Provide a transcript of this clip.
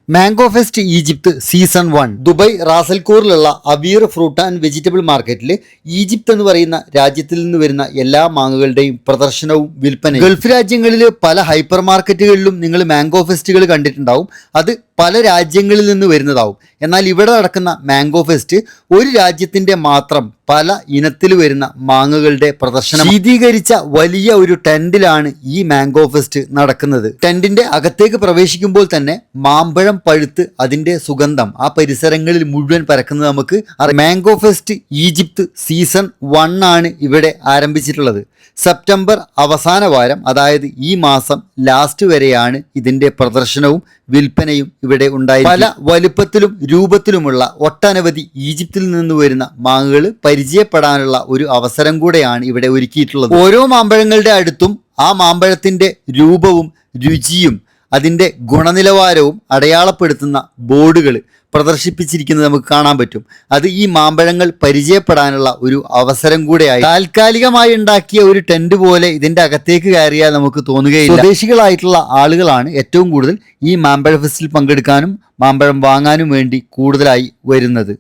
Mango fest Egypt season 1 Dubai റാസൽഖോറിലുള്ള Abeer fruit and vegetable മാർക്കറ്റിൽ Egypt എന്ന് പറയുന്ന രാജ്യത്തിൽ നിന്ന് വരുന്ന എല്ലാ മാങ്ങകളുടെയും പ്രദർശനവും വിൽപ്പനയും. ഗൾഫ് രാജ്യങ്ങളിൽ പല ഹൈപ്പർ മാർക്കറ്റുകളിലും നിങ്ങൾ മാംഗോ ഫെസ്റ്റുകൾ കണ്ടിട്ടുണ്ടാവും. അത് പല രാജ്യങ്ങളിൽ നിന്ന് വരുന്നതാവും. എന്നാൽ ഇവിടെ നടക്കുന്ന മാംഗോ ഫെസ്റ്റ് ഒരു രാജ്യത്തിന്റെ മാത്രം പല ഇനത്തിൽ വരുന്ന മാങ്ങകളുടെ പ്രദർശനം. ശീതീകരിച്ച വലിയ ഒരു ടെന്റിലാണ് ഈ മാംഗോ ഫെസ്റ്റ് നടക്കുന്നത്. ടെന്റിന്റെ അകത്തേക്ക് പ്രവേശിക്കുമ്പോൾ തന്നെ മാമ്പഴം പഴുത്ത് അതിന്റെ സുഗന്ധം ആ പരിസരങ്ങളിൽ മുഴുവൻ പരക്കുന്നത് നമുക്ക് അറിയാം. മാംഗോ ഫെസ്റ്റ് ഈജിപ്ത് സീസൺ 1 ആണ് ഇവിടെ ആരംഭിച്ചിട്ടുള്ളത്. സെപ്റ്റംബർ അവസാന വാരം, അതായത് ഈ മാസം ലാസ്റ്റ് വരെയാണ് ഇതിന്റെ പ്രദർശനവും വിൽപ്പനയും ഇവിടെ ഉണ്ടായി. പല വലുപ്പത്തിലും രൂപത്തിലുമുള്ള ഒട്ടനവധി ഈജിപ്തിൽ നിന്ന് വരുന്ന മാങ്ങകൾ പരിചയപ്പെടാനുള്ള ഒരു അവസരം കൂടെയാണ് ഇവിടെ ഒരുക്കിയിട്ടുള്ളത്. ഓരോ മാമ്പഴങ്ങളുടെ അടുത്തും ആ മാമ്പഴത്തിന്റെ രൂപവും രുചിയും അതിന്റെ ഗുണനിലവാരവും അടയാളപ്പെടുത്തുന്ന ബോർഡുകൾ പ്രദർശിപ്പിച്ചിരിക്കുന്നത് നമുക്ക് കാണാൻ പറ്റും. അത് ഈ മാമ്പഴങ്ങൾ പരിചയപ്പെടാനുള്ള ഒരു അവസരം കൂടെയായി. താൽക്കാലികമായി ഉണ്ടാക്കിയ ഒരു ടെന്റ് പോലെ ഇതിന്റെ അകത്തേക്ക് കയറിയാൽ നമുക്ക് തോന്നുകയില്ല. സ്വദേശികളായിട്ടുള്ള ആളുകളാണ് ഏറ്റവും കൂടുതൽ ഈ മാമ്പഴ ഫെസ്റ്റിൽ പങ്കെടുക്കാനും മാമ്പഴം വാങ്ങാനും വേണ്ടി കൂടുതലായി വരുന്നത്.